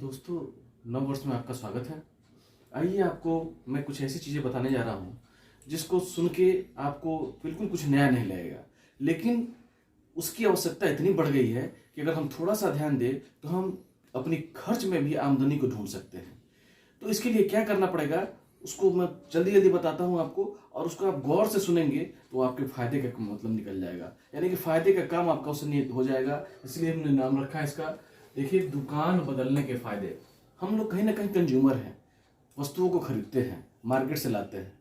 दोस्तों, नव वर्ष में आपका स्वागत है। आइए आपको मैं कुछ ऐसी चीज़ें बताने जा रहा हूँ जिसको सुन के आपको बिल्कुल कुछ नया नहीं लगेगा, लेकिन उसकी आवश्यकता इतनी बढ़ गई है कि अगर हम थोड़ा सा ध्यान दें तो हम अपनी खर्च में भी आमदनी को ढूंढ सकते हैं। तो इसके लिए क्या करना पड़ेगा उसको मैं जल्दी जल्दी बताता हूँ आपको, और उसको आप गौर से सुनेंगे तो आपके फायदे का मतलब निकल जाएगा, यानी कि फायदे का काम आपका उससे हो जाएगा। इसलिए हमने नाम रखा है इसका, देखिए, दुकान बदलने के फायदे। हम लोग कहीं ना कहीं कंज्यूमर हैं, वस्तुओं को खरीदते हैं, मार्केट से लाते हैं,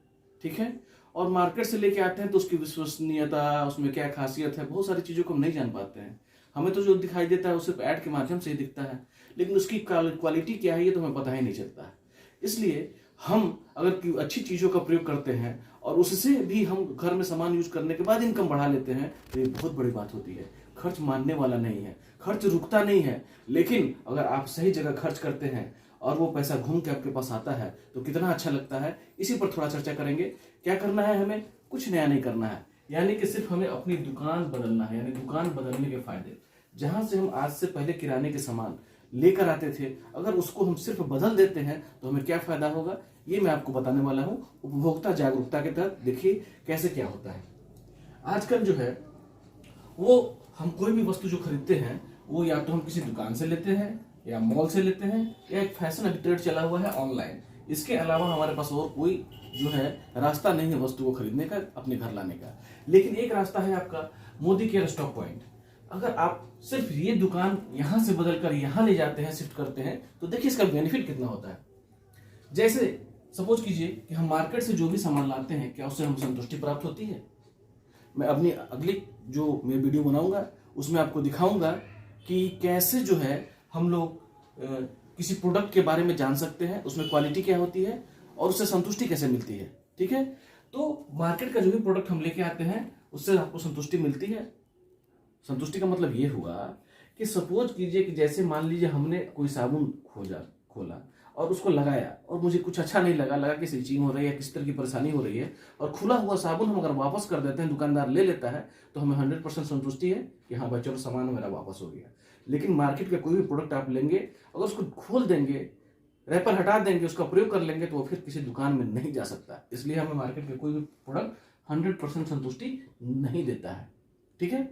ठीक है। और मार्केट से लेके आते हैं तो उसकी विश्वसनीयता, उसमें क्या खासियत है, बहुत सारी चीज़ों को हम नहीं जान पाते हैं। हमें तो जो दिखाई देता है वो सिर्फ ऐड के माध्यम से ही दिखता है, लेकिन उसकी क्वालिटी क्या है ये तो हमें पता ही नहीं चलता है। इसलिए हम अगर अच्छी चीज़ों का प्रयोग करते हैं और उससे भी हम घर में सामान यूज करने के बाद इनकम बढ़ा लेते हैं तो ये बहुत बड़ी बात होती है। खर्च मानने वाला नहीं है, खर्च रुकता नहीं है, लेकिन अगर आप सही जगह खर्च करते हैं और वो पैसा घूम के आपके पास आता है तो कितना अच्छा लगता है। इसी पर थोड़ा चर्चा करेंगे। क्या करना है हमें? कुछ नया नहीं करना है, यानी कि सिर्फ हमें अपनी दुकान बदलना है, यानी दुकान बदलने के फायदे। जहां से हम आज से पहले किराने के सामान लेकर आते थे, अगर उसको हम सिर्फ बदल देते हैं तो हमें क्या फायदा होगा, ये मैं आपको बताने वाला हूं उपभोक्ता जागरूकता के तहत। देखिए कैसे क्या होता है। आजकल जो है वो हम कोई भी वस्तु जो खरीदते हैं वो या तो हम किसी दुकान से लेते हैं या मॉल से लेते हैं, या एक फैशन अभी ट्रेंड चला हुआ है ऑनलाइन। इसके अलावा हमारे पास और कोई जो है रास्ता नहीं है वस्तु को खरीदने का, अपने घर लाने का। लेकिन एक रास्ता है आपका मोदी केयर स्टॉक पॉइंट। अगर आप सिर्फ ये दुकान यहां से बदलकर यहां ले जाते हैं, शिफ्ट करते हैं, तो देखिए इसका बेनिफिट कितना होता है। जैसे सपोज कीजिए कि हम मार्केट से जो भी सामान लाते हैं, क्या उससे हमें संतुष्टि प्राप्त होती है? मैं अपनी अगली जो मैं वीडियो बनाऊंगा उसमें आपको दिखाऊंगा कि कैसे जो है हम लोग किसी प्रोडक्ट के बारे में जान सकते हैं, उसमें क्वालिटी क्या होती है और उससे संतुष्टि कैसे मिलती है, ठीक है। तो मार्केट का जो भी प्रोडक्ट हम लेके आते हैं उससे आपको संतुष्टि मिलती है। संतुष्टि का मतलब ये हुआ कि सपोज कीजिए कि जैसे मान लीजिए हमने कोई साबुन खोला और उसको लगाया और मुझे कुछ अच्छा नहीं लगा कि स्टिचिंग हो रही है, किस तरह की परेशानी हो रही है, और खुला हुआ साबुन हम अगर वापस कर देते हैं, दुकानदार ले लेता है, तो हमें 100% संतुष्टि है कि हाँ भाई चलो सामान मेरा वापस हो गया। लेकिन मार्केट का कोई भी प्रोडक्ट आप लेंगे, अगर उसको खोल देंगे, रैपर हटा देंगे, उसका प्रयोग कर लेंगे, तो वो फिर किसी दुकान में नहीं जा सकता। इसलिए हमें मार्केट का कोई भी प्रोडक्ट 100% संतुष्टि नहीं देता है, ठीक है।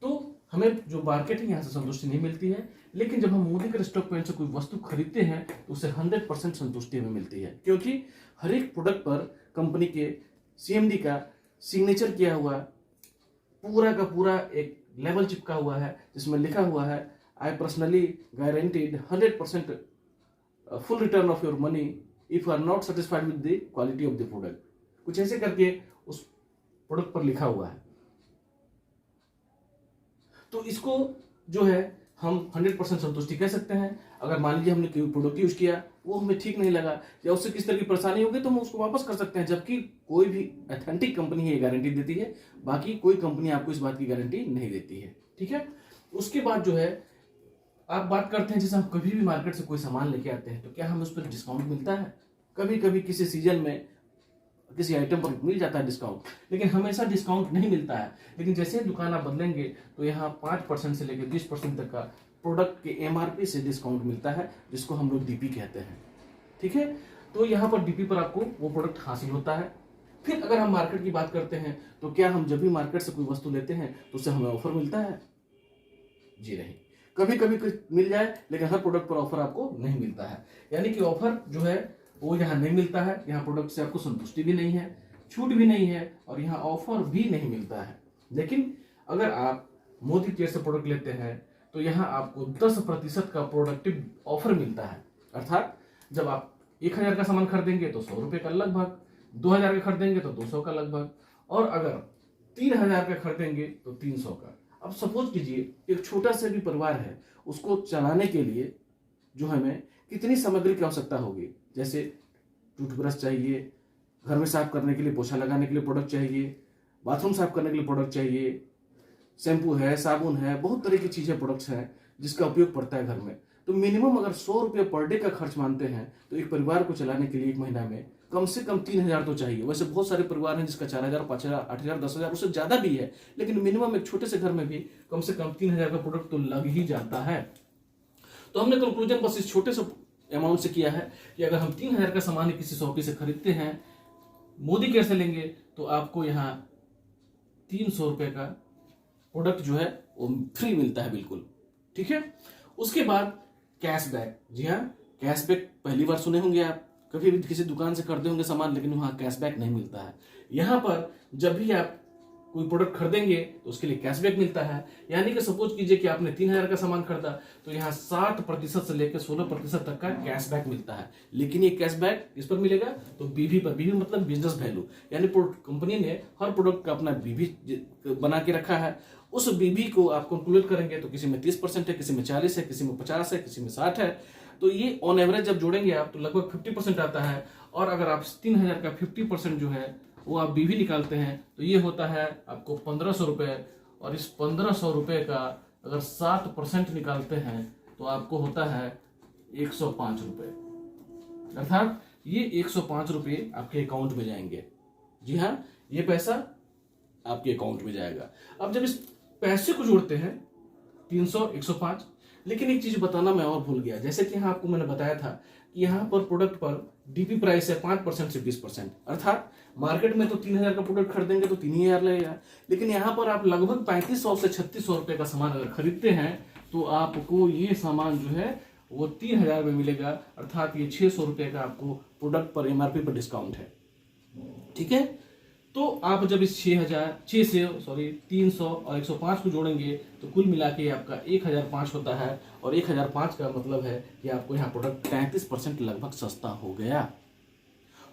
तो हमें जो मार्केट है यहाँ से संतुष्टि नहीं मिलती है, लेकिन जब हम मोदी के स्टॉक पॉइंट से कोई वस्तु खरीदते हैं तो उससे 100% संतुष्टि हमें मिलती है, क्योंकि हर एक प्रोडक्ट पर कंपनी के सीएमडी का सिग्नेचर किया हुआ पूरा का पूरा एक लेवल चिपका हुआ है, जिसमें लिखा हुआ है I personally guaranteed 100% full return of your money if you are not satisfied with the quality of the product. कुछ ऐसे करके उस प्रोडक्ट पर लिखा हुआ है। तो इसको जो है हम 100% संतुष्टि कह सकते हैं। अगर मान लीजिए हमने कोई प्रोडक्ट यूज किया, वो हमें ठीक नहीं लगा या उससे किस तरह की परेशानी होगी, तो हम उसको वापस कर सकते हैं। जबकि कोई भी ऑथेंटिक कंपनी ये गारंटी देती है, बाकी कोई कंपनी आपको इस बात की गारंटी नहीं देती है, ठीक है। उसके बाद जो है आप बात करते हैं, जैसे हम कभी भी मार्केट से कोई सामान लेके आते हैं तो क्या हमें उस पर डिस्काउंट मिलता है? कभी कभी किसी सीजन में किसी आइटम पर मिल जाता है डिस्काउंट, लेकिन हमेशा डिस्काउंट नहीं मिलता है। लेकिन जैसे दुकान आप बदलेंगे तो यहाँ 5% से लेकर 20% तक का प्रोडक्ट के एमआरपी से डिस्काउंट मिलता है, जिसको हम लोग डीपी कहते हैं, ठीक है। तो यहाँ पर डीपी पर आपको वो प्रोडक्ट हासिल होता है। फिर अगर हम मार्केट की बात करते हैं तो क्या हम जब भी मार्केट से कोई वस्तु लेते हैं तो उससे हमें ऑफर मिलता है? जी नहीं, कभी कभी मिल जाए, लेकिन हर प्रोडक्ट पर ऑफर आपको नहीं मिलता है। यानी कि ऑफर जो है वो यहाँ नहीं मिलता है। यहाँ प्रोडक्ट से आपको संतुष्टि भी नहीं है, छूट भी नहीं है, और यहाँ ऑफर भी नहीं मिलता है। लेकिन अगर आप मोदी केयर से प्रोडक्ट लेते हैं तो यहाँ आपको 10% का प्रोडक्टिव ऑफर मिलता है। अर्थात जब आप 1000 का सामान खरीदेंगे तो 100 रुपये का लगभग, 2000 का खरीदेंगे तो 200 का लगभग, और अगर 3000 का खरीदेंगे तो 300 का। अब सपोज कीजिए एक छोटा सा भी परिवार है, उसको चलाने के लिए जो हमें कितनी सामग्री की आवश्यकता होगी। जैसे टूथब्रश चाहिए, घर में साफ करने के लिए, पोछा लगाने के लिए प्रोडक्ट चाहिए, बाथरूम साफ करने के लिए प्रोडक्ट चाहिए, शैम्पू है, साबुन है, बहुत तरह की चीजें प्रोडक्ट्स हैं जिसका उपयोग पड़ता है घर में। तो मिनिमम अगर 100 रुपये पर डे का खर्च मानते हैं तो एक परिवार को चलाने के लिए एक महीना में कम से कम 3000 तो चाहिए। वैसे बहुत सारे परिवार हैं जिसका 4000, 5000, 8000, 10000 उससे ज्यादा भी है, लेकिन मिनिमम एक छोटे से घर में भी कम से कम 3000 का प्रोडक्ट तो लग ही जाता है। तो हमने कंक्लूजन बस इस छोटे से अमाउंट से किया है कि अगर हम 3000 का सामान किसी शॉपी से खरीदते हैं, मोदी केयर से लेंगे, तो आपको यहाँ 300 रुपये का प्रोडक्ट जो है वो फ्री मिलता है बिल्कुल। ठीक है। उसके बाद कैशबैक। जी हाँ, कैशबैक पहली बार सुने होंगे आप, कभी भी किसी दुकान से खरीदे होंगे सामान, लेकिन वहां कैशबैक नहीं मिलता है। यहाँ पर जब भी आप कोई प्रोडक्ट खरीदेंगे तो उसके लिए कैशबैक मिलता है। यानी कि सपोज कीजिए कि आपने 3000 का सामान खरीदा, तो यहाँ 60% से लेकर 16% तक का कैशबैक मिलता है। लेकिन ये कैशबैक किस पर मिलेगा? तो बीवी पर। बीवी मतलब बिजनेस वैल्यू, यानी कंपनी ने हर प्रोडक्ट का अपना बीवी बना के रखा है। उस बीवी को आप कैलकुलेट करेंगे तो किसी में 30% है, किसी में 40 है, किसी में 50 है, किसी में 60 है। तो ये ऑन एवरेज जब जोड़ेंगे आप तो लगभग 50% आता है। और अगर आप 3000 का 50% जो है वो आप बीवी निकालते हैं तो ये होता है आपको 1500 रुपये। और इस 1500 रुपये का अगर 7% निकालते हैं तो आपको होता है 105 रुपये। अर्थात ये 105 रुपये आपके अकाउंट में जाएंगे। जी हाँ, ये पैसा आपके अकाउंट में जाएगा। अब जब इस पैसे को जोड़ते हैं 300, 105, लेकिन एक चीज बताना मैं और भूल गया। जैसे कि यहाँ आपको मैंने बताया था कि यहाँ पर प्रोडक्ट पर डीपी प्राइस है 5% से 20%। अर्थात मार्केट में तो 3000 का प्रोडक्ट खरीदेंगे तो 3000 लगेगा, लेकिन यहाँ पर आप लगभग 3500 से 3600 रुपए का सामान अगर खरीदते हैं तो आपको ये सामान जो है वो 3000 में मिलेगा। अर्थात ये 600 रुपए का आपको प्रोडक्ट पर एमआरपी पर डिस्काउंट है। ठीक है। तो आप जब इस 300 और 105 को जोड़ेंगे तो कुल मिला के आपका 1005 होता है। और 1005 का मतलब है कि आपको यहाँ प्रोडक्ट 33% लगभग सस्ता हो गया।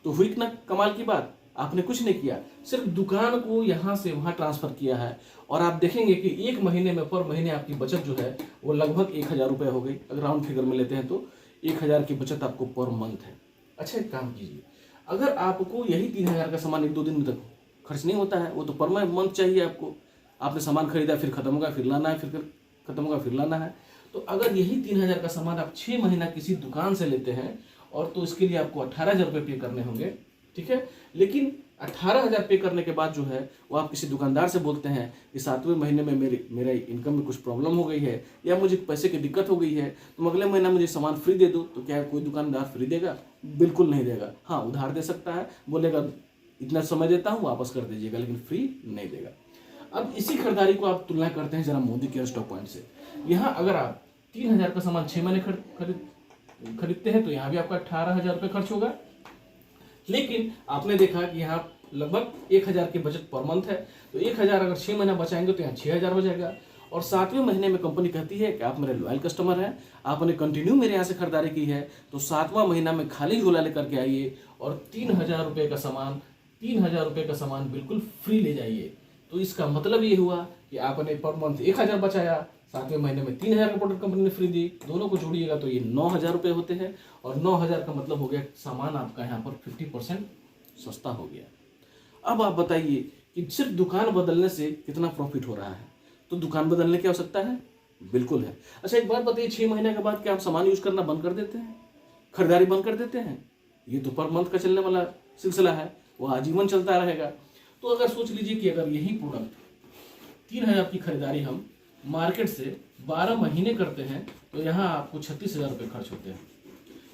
तो हुई ना कमाल की बात। आपने कुछ नहीं किया, सिर्फ दुकान को यहाँ से वहाँ ट्रांसफर किया है। और आप देखेंगे कि एक महीने में पर महीने आपकी बचत जो है वो लगभग 1000 रुपये हो गई। अगर राउंड फिगर में लेते हैं तो 1000 की बचत आपको पर मंथ है। अच्छा, एक काम कीजिए, अगर आपको यही 3000 का सामान 1-2 दिन तक खर्च नहीं होता है, वो तो पर मंथ चाहिए आपको। आपने सामान खरीदा, फिर खत्म होगा, फिर लाना है, फिर खत्म होगा, फिर लाना है। तो अगर यही 3000 का सामान आप 6 महीना किसी दुकान से लेते हैं और तो इसके लिए आपको 18,000 रुपये पे करने होंगे। ठीक है। लेकिन 18,000 पे करने के बाद जो है वो आप किसी दुकानदार से बोलते हैं कि 7वें महीने में मेरा इनकम में कुछ प्रॉब्लम हो गई है या मुझे पैसे की दिक्कत हो गई है, तो अगले महीना मुझे सामान फ्री दे दो। तो क्या कोई दुकानदार फ्री देगा? बिल्कुल नहीं देगा। हाँ, उधार दे सकता है, बोलेगा इतना समय देता हूँ वापस कर दीजिएगा, लेकिन फ्री नहीं देगा। अब इसी खरीदारी को आप तुलना करते हैं जरा मोदी केयर स्टॉक पॉइंट से। यहाँ अगर आप 3000 का सामान 6 महीने खरीदते हैं तो यहाँ भी आपका 18,000 रुपये खर्च होगा। लेकिन आपने देखा कि यहाँ लगभग 1000 की बचत पर मंथ है। तो 1000 अगर 6 महीना बचाएंगे तो यहाँ 6000 बचेगा। और 7वें महीने में कंपनी कहती है कि आप मेरे लॉयल कस्टमर हैं, आपने कंटिन्यू मेरे यहाँ से खरीदारी की है, तो 7वां महीना में खाली झोला लेकर के आइए और 3000 रुपये का सामान बिल्कुल फ्री ले जाइए। तो इसका मतलब ये हुआ कि आपने पर मंथ 1000 बचाया, 7वें महीने में 3000 का प्रोडक्ट कंपनी ने फ्री दी। दोनों को जोड़िएगा तो ये 9000 रुपये होते हैं। और 9000 का मतलब हो गया सामान आपका यहाँ पर 50% सस्ता हो गया। अब आप बताइए कि सिर्फ दुकान बदलने से कितना प्रॉफिट हो रहा है? तो दुकान बदलने की आवश्यकता है? बिल्कुल है। अच्छा, एक बात बताइए, 6 महीने के बाद क्या आप सामान यूज करना बंद कर देते हैं, खरीदारी बंद कर देते हैं? ये तो पर मंथ का चलने वाला सिलसिला है, वो आजीवन चलता रहेगा। तो अगर सोच लीजिए कि अगर यही प्रोडक्ट 3000 की खरीदारी हम मार्केट से 12 महीने करते हैं तो यहाँ आपको 36,000 रुपये खर्च होते हैं।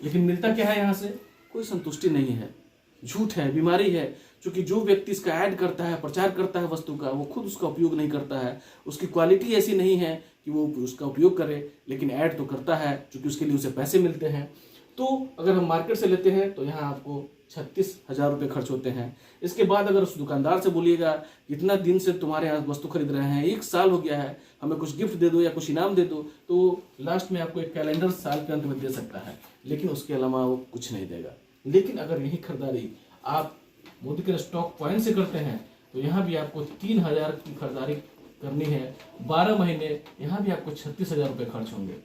लेकिन मिलता क्या है? यहाँ से कोई संतुष्टि नहीं है, झूठ है, बीमारी है। क्योंकि जो व्यक्ति इसका ऐड करता है, प्रचार करता है वस्तु का, वो खुद उसका उपयोग नहीं करता है। उसकी क्वालिटी ऐसी नहीं है कि वो उसका उपयोग करे, लेकिन ऐड तो करता है क्योंकि उसके लिए उसे पैसे मिलते हैं। तो अगर हम मार्केट से लेते हैं तो यहाँ आपको 36,000 रुपये खर्च होते हैं। इसके बाद अगर उस दुकानदार से बोलिएगा कितना दिन से तुम्हारे यहाँ वस्तु खरीद रहे हैं, 1 साल हो गया है, हमें कुछ गिफ्ट दे दो या कुछ इनाम दे दो, तो लास्ट में आपको एक कैलेंडर साल के अंत में दे सकता है, लेकिन उसके अलावा वो कुछ नहीं देगा। लेकिन अगर यही खरीदारी आप मोदी केयर स्टॉक पॉइंट से करते हैं तो यहाँ भी आपको 3000 की खरीदारी करनी है, 12 महीने, यहाँ भी आपको 36,000 रुपये खर्च होंगे।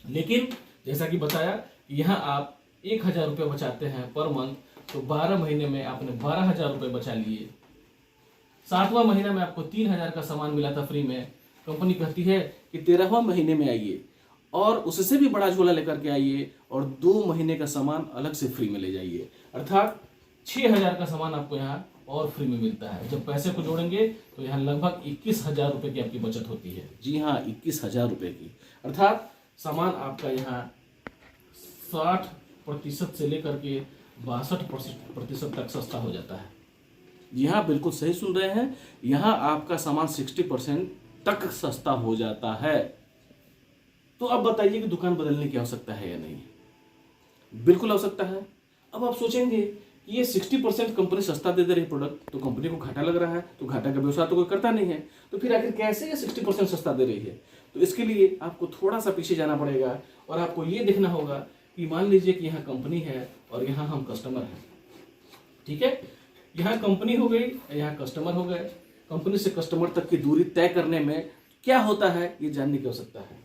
लेकिन जैसा कि बताया, यहाँ आप 1000 रुपये बचाते हैं पर मंथ, तो 12 महीने में आपने 12,000 रुपये बचा लिए। 7वां महीना में आपको 3000 का सामान मिला था फ्री में। कंपनी कहती है कि 13वां महीने में आइए और उससे भी बड़ा झोला लेकर के आइए और 2 महीने का सामान अलग से फ्री में ले जाइए। अर्थात 6000 का सामान आपको यहाँ और फ्री में मिलता है। जब पैसे को जोड़ेंगे तो यहाँ लगभग 21,000 रुपये की आपकी बचत होती है। जी हाँ, 21,000 रुपये की। अर्थात सामान आपका यहाँ 60% से लेकर के 62% तक सस्ता हो जाता है। यहाँ बिल्कुल सही सुन रहे हैं, यहाँ आपका सामान 60% तक सस्ता हो जाता है। तो अब बताइए कि दुकान बदलने की आवश्यकता है या नहीं? बिल्कुल आवश्यकता है। अब आप सोचेंगे कि ये 60% कंपनी सस्ता दे रही प्रोडक्ट, तो कंपनी को घाटा लग रहा है, तो घाटा का व्यवसाय तो कोई करता नहीं है, तो फिर आखिर कैसे ये 60% सस्ता दे रही है? तो इसके लिए आपको थोड़ा सा पीछे जाना पड़ेगा और आपको ये देखना होगा कि मान लीजिए कि यहाँ कंपनी है और यहाँ हम कस्टमर हैं, ठीक है? यहाँ कंपनी हो गई, यहाँ कस्टमर हो गए। कंपनी से कस्टमर तक की दूरी तय करने में क्या होता है ये जानने की आवश्यकता है।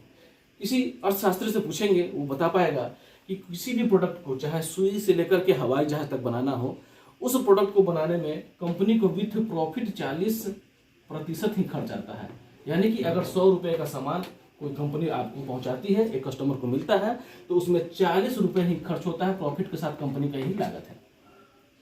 किसी अर्थशास्त्री से पूछेंगे, वो बता पाएगा कि किसी भी प्रोडक्ट को चाहे सुई से लेकर के हवाई जहाज तक बनाना हो, उस प्रोडक्ट को बनाने में कंपनी को विथ प्रॉफिट 40% ही खर्च आता है। यानी कि अगर 100 रुपये का सामान कोई कंपनी आपको पहुंचाती है, एक कस्टमर को मिलता है, तो उसमें 40 रुपये ही खर्च होता है, प्रॉफिट के साथ कंपनी का ही लागत है,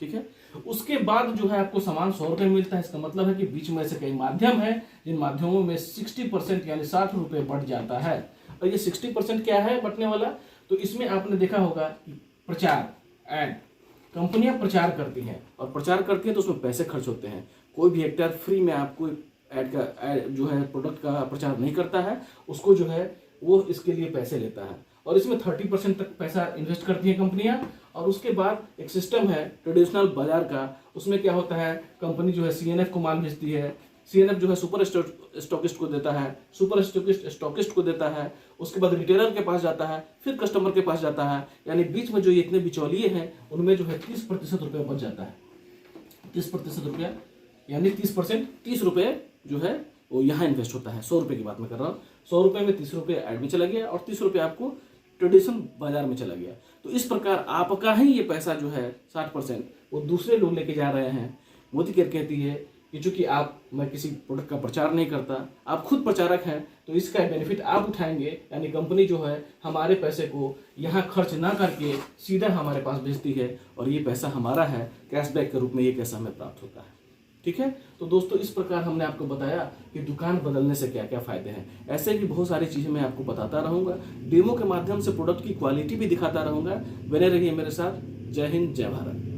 ठीक है? उसके बाद जो है आपको सामान 100 रुपये मिलता है। इसका मतलब है कि बीच में से कई माध्यम है, जिन माध्यमों में 60% यानी 60 रुपये बढ़ जाता है। और ये 60% क्या है बटने वाला? तो इसमें आपने देखा होगा कि प्रचार, एड, कंपनियां प्रचार करती हैं और प्रचार करती हैं तो उसमें पैसे खर्च होते हैं। कोई भी एक्टर फ्री में आपको जो है प्रोडक्ट का प्रचार नहीं करता है, उसको जो है वो इसके लिए पैसे लेता है और इसमें 30% तक पैसा इन्वेस्ट करती हैं कंपनियां। और उसके बाद एक सिस्टम है ट्रेडिशनल बाजार का, उसमें क्या होता है, कंपनी जो है सीएनएफ को माल भेजती है, सीएनएफ जो है सुपर स्टॉकिस्ट को देता है, सुपर स्टॉकिस्ट को देता है, उसके बाद रिटेलर के पास जाता है, फिर कस्टमर के पास जाता है। यानी बीच में जो इतने बिचौलिए हैं उनमें जो है 30% रुपया बच जाता है। 30% रुपया यानी 30%, 30 रुपये जो है वो यहाँ इन्वेस्ट होता है। 100 रुपये की बात मैं कर रहा हूँ। 100 रुपये में 30 रुपये ऐड में चला गया और 30 रुपये आपको ट्रेडिशनल बाजार में चला गया। तो इस प्रकार आपका ही ये पैसा जो है 60% वो दूसरे लोग लेके जा रहे हैं। मोदी केयर कहती है कि चूंकि मैं किसी प्रोडक्ट का प्रचार नहीं करता, आप खुद प्रचारक हैं, तो इसका बेनिफिट आप उठाएंगे। यानी कंपनी जो है हमारे पैसे को यहाँ खर्च ना करके सीधा हमारे पास भेजती है और ये पैसा हमारा है, कैशबैक के रूप में ये पैसा हमें प्राप्त होता है, ठीक है? तो दोस्तों इस प्रकार हमने आपको बताया कि दुकान बदलने से क्या क्या फायदे हैं। ऐसे भी बहुत सारी चीज़ें मैं आपको बताता रहूँगा, डेमो के माध्यम से प्रोडक्ट की क्वालिटी भी दिखाता रहूँगा। बने रहिए मेरे साथ। जय हिंद, जय भारत।